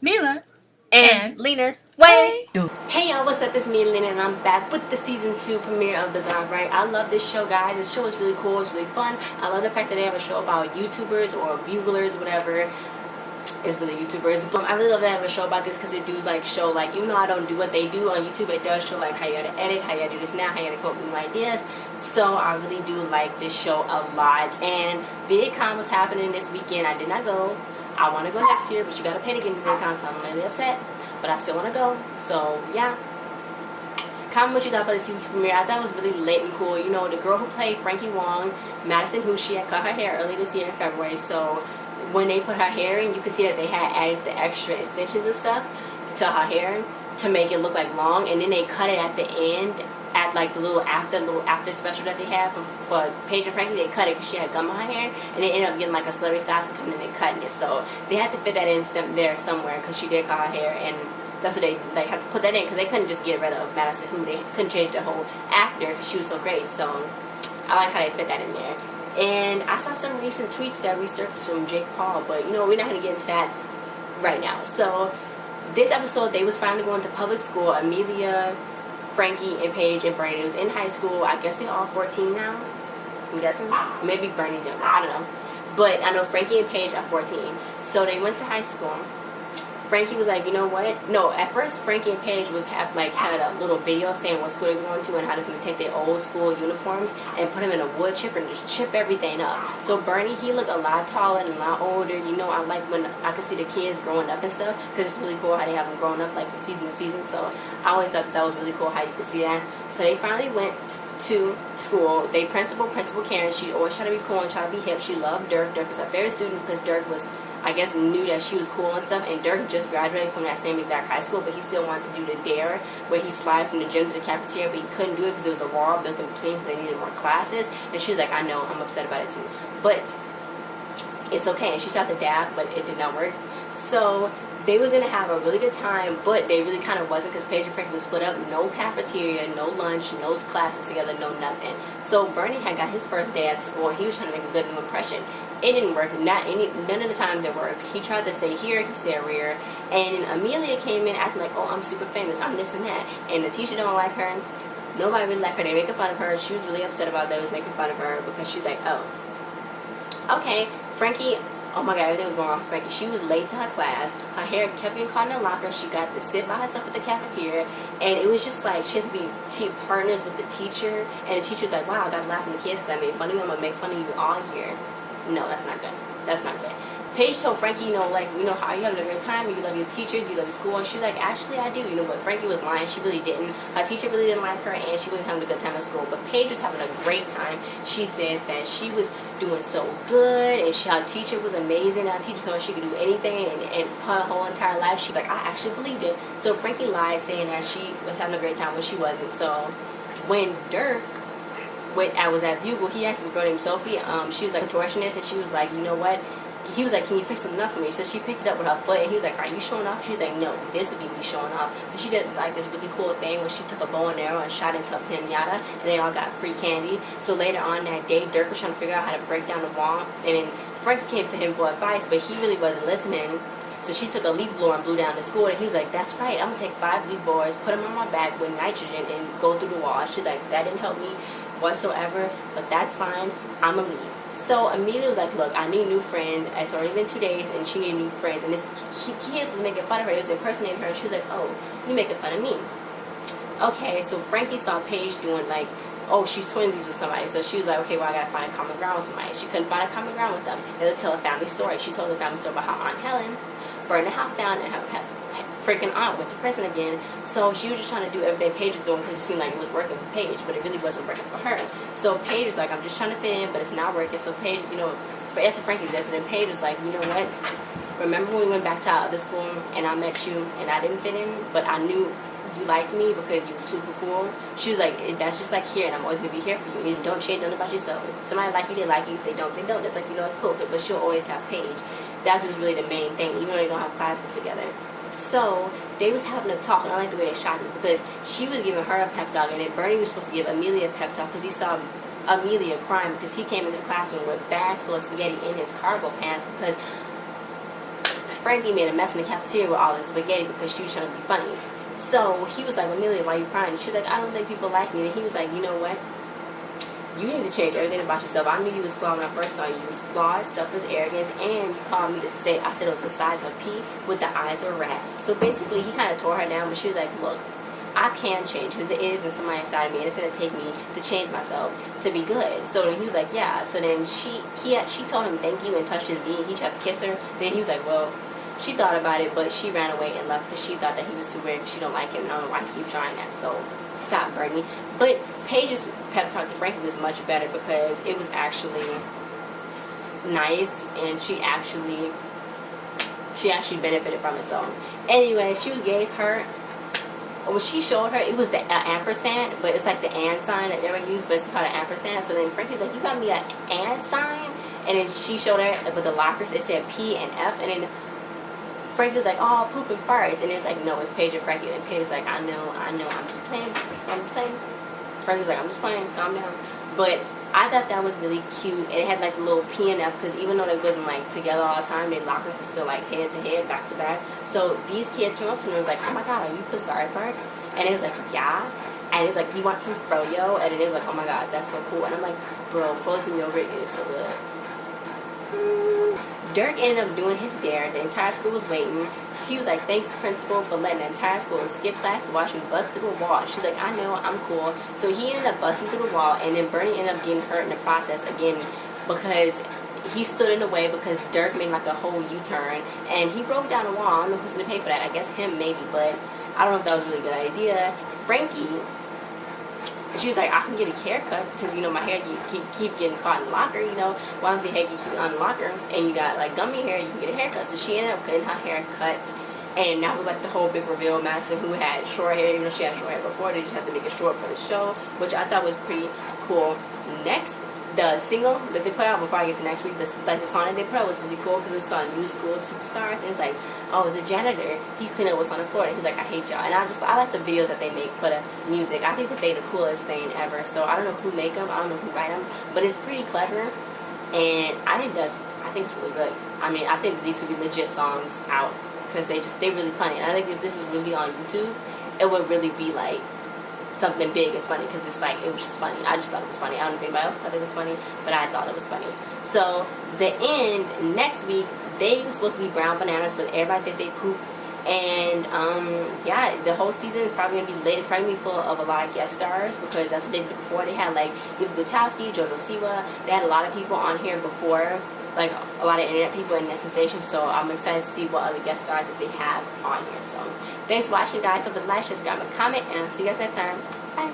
Mila and Lena's Way. Hey y'all, what's up? It's me, Lena, and I'm back with the season 2 premiere of Bizaardvark. I love this show, guys. This show is really cool. It's really fun. I love the fact that they have a show about YouTubers or buglers, whatever. It's really YouTubers. I really love that they have a show about this because it does like show like, even though I don't do what they do on YouTube, it does show like how you gotta edit, how you gotta do this now, how you gotta come up with new ideas. So I really do like this show a lot. And VidCon was happening this weekend. I did not go. I want to go next year, but you gotta pay to get into VidCon, so I'm really upset. But I still want to go. So yeah. Comment what you thought about the season 2 premiere. I thought it was really lit and cool. You know, the girl who played Frankie Wong, Madison, who she had cut her hair early this year in February. So when they put her hair in, you could see that they had added the extra extensions and stuff to her hair to make it look like long, and then they cut it at the end at like the little after special that they have for Paige and Frankie. They cut it because she had gum on her hair, and they ended up getting like a celebrity stylist to come in and cutting it. So they had to fit that in there somewhere because she did cut her hair, and that's what they had to put that in because they couldn't just get rid of Madison, who they couldn't change the whole actor because she was so great. So I like how they fit that in there. And I saw some recent tweets that resurfaced from Jake Paul, but you know, we're not going to get into that right now. So this episode, they was finally going to public school. Amelia, Frankie, and Paige, and Bernie. It was in high school. I guess they're all 14 now. I'm guessing. Maybe Bernie's younger. I don't know. But I know Frankie and Paige are 14. So they went to high school. Frankie was like, you know what? No, at first Frankie and Paige had a little video saying what school they were going to and how they're going to take their old school uniforms and put them in a wood chipper and just chip everything up. So Bernie, he looked a lot taller and a lot older. You know, I like when I could see the kids growing up and stuff because it's really cool how they have them growing up like from season to season. So I always thought that was really cool how you could see that. So they finally went to school. They principal Karen, she always tried to be cool and try to be hip. She loved Dirk. Dirk was her favorite student because Dirk was, I guess, knew that she was cool and stuff, and Dirk just graduated from that same exact high school, but he still wanted to do the dare where he slid from the gym to the cafeteria, but he couldn't do it because there was a wall built in between because they needed more classes. And she was like, I know, I'm upset about it too, but it's okay. And she tried to dab, but it did not work. So they was gonna have a really good time, but they really kind of wasn't because Paige and Frankie was split up. No cafeteria, no lunch, no classes together, no nothing. So Bernie had got his first day at school, and he was trying to make a good new impression. It didn't work. None of the times it worked. He tried to say here, he said rear, and Amelia came in acting like, oh, I'm super famous, I'm this and that, and the teacher don't like her. Nobody really liked her. They making fun of her. She was really upset about that. They was making fun of her because she's like, oh, okay, Frankie. Oh my God, everything was going wrong for Frankie. She was late to her class. Her hair kept getting caught in the locker. She got to sit by herself at the cafeteria. And it was just like she had to be partners with the teacher. And the teacher was like, wow, I got to laugh at the kids because I made fun of you. I'm going to make fun of you all year. No, that's not good. That's not good. Paige told Frankie, you know, like, you know how you having a great time, you love your teachers, you love your school, and she's like, actually I do, you know, but Frankie was lying, she really didn't. Her teacher really didn't like her, and she wasn't having a good time at school, but Paige was having a great time. She said that she was doing so good, and her teacher was amazing. Her teacher told her she could do anything, and her whole entire life, she's like, I actually believed it. So Frankie lied, saying that she was having a great time when she wasn't. So when Dirk I was at Bugle, he asked this girl named Sophie, she was like a contortionist, and she was like, you know what? He was like, can you pick something up for me? So she picked it up with her foot, and he was like, are you showing off? She was like, no, this would be me showing off. So she did like this really cool thing where she took a bow and arrow and shot into a pinata, and they all got free candy. So later on that day, Dirk was trying to figure out how to break down the wall, and then Frankie came to him for advice, but he really wasn't listening. So she took a leaf blower and blew down the school, and he was like, that's right, I'm going to take 5 leaf blowers, put them on my back with nitrogen, and go through the wall. She's like, that didn't help me whatsoever, but that's fine, I'm going to leave. So Amelia was like, look, I need new friends. It's already been 2 days, and she needed new friends. And this kid was making fun of her. He was impersonating her, and she was like, oh, you making fun of me. Okay, so Frankie saw Paige doing like, oh, she's twinsies with somebody. So she was like, okay, well, I got to find a common ground with somebody. She couldn't find a common ground with them. They would tell a family story. She told the family story about how Aunt Helen burned the house down and her freaking aunt went to prison again. So she was just trying to do everything Paige was doing because it seemed like it was working for Paige, but it really wasn't working for her. So Paige was like, I'm just trying to fit in, but it's not working. So Paige, you know, for Esther Frankie's there, so then Paige was like, you know what? Remember when we went back to our other school and I met you and I didn't fit in, but I knew you liked me because you was super cool. She was like, that's just like here, and I'm always gonna be here for you. You don't change nothing about yourself. If somebody like you, they like you. If they don't, they don't. It's like, you know, it's cool, but she'll always have Paige. That was really the main thing, even though they don't have classes together. So they was having a talk, and I like the way they shot this because she was giving her a pep talk, and then Bernie was supposed to give Amelia a pep talk because he saw Amelia crying because he came into the classroom with bags full of spaghetti in his cargo pants because Frankie made a mess in the cafeteria with all the spaghetti because she was trying to be funny. So he was like, Amelia, why are you crying? She was like, I don't think people like me. And he was like, you know what? You need to change everything about yourself. I knew you was flawed when I first saw you. You was flawed, selfish, arrogance, and you called me to say, I said it was the size of a pea with the eyes of a rat. So basically, he kind of tore her down, but she was like, look, I can change because it is in somebody inside of me, and it's going to take me to change myself to be good. So then he was like, yeah. So then she told him thank you and touched his knee. He tried to kiss her. Then he was like, well, she thought about it, but she ran away and left because she thought that he was too weird because she don't like him. And I don't know why he keeps trying that. So stop, Brittany. But Paige's pep talk to Frankie was much better because it was actually nice, and she actually benefited from it. So anyway, she gave her, well, she showed her, it was the ampersand, but it's like the and sign that they ever use, but it's called an ampersand. So then Frankie's like, you got me an and sign? And then she showed her with the lockers, it said P and F, and then Frankie was like, oh, poop and farts. And it's like, no, it's Paige and Frankie. And Paige was like, I know, I'm just playing. Frankie was like, I'm just playing, calm down. But I thought that was really cute. And it had like a little P and F, because even though they wasn't like together all the time, their lockers were still like head to head, back to back. So these kids came up to me and was like, oh my God, are you Bizaardvark? And it was like, yeah. And it's like, you want some froyo? And it was like, oh my God, that's so cool. And I'm like, bro, frozen yogurt is so good. Dirk ended up doing his dare. The entire school was waiting. She was like, thanks, principal, for letting the entire school skip class to watch me bust through a wall. She's like, I know, I'm cool. So he ended up busting through the wall, and then Bernie ended up getting hurt in the process again because he stood in the way because Dirk made like a whole U-turn, and he broke down the wall. I don't know who's going to pay for that. I guess him, maybe, but I don't know if that was a really good idea. Frankie, she was like, I can get a haircut because, you know, my hair keep getting caught in the locker, you know. Why don't your hair get caught in the locker and you got, like, gummy hair, you can get a haircut. So she ended up getting her hair cut, and that was, like, the whole big reveal. Madison, who had short hair, even though she had short hair before, they just had to make it short for the show, which I thought was pretty cool. Next, the single that they put out before I get to next week, the song that they put out was really cool because it was called New School Superstars. And it's like, oh, the janitor, he cleaned up what's on the floor. And he's like, I hate y'all. And I like the videos that they make for the music. I think that they the coolest thing ever. So I don't know who make them, I don't know who write them, but it's pretty clever. And I think it's really good. I mean, I think these could be legit songs out because they're really funny. And I think if this was really on YouTube, it would really be like something big and funny because it's like, it was just funny. I just thought it was funny. I don't know if anybody else thought it was funny, but I thought it was funny. So the end, next week, they were supposed to be brown bananas, but everybody think they poop. And yeah, the whole season is probably gonna be lit. It's probably gonna be full of a lot of guest stars because that's what they did before. They had like MsCuteZie, JoJo Siwa. They had a lot of people on here before, like a lot of internet people and sensations. So I'm excited to see what other guest stars that they have on here. So thanks for watching, guys. Don't forget to like, subscribe, and comment, and I'll see you guys next time. Bye.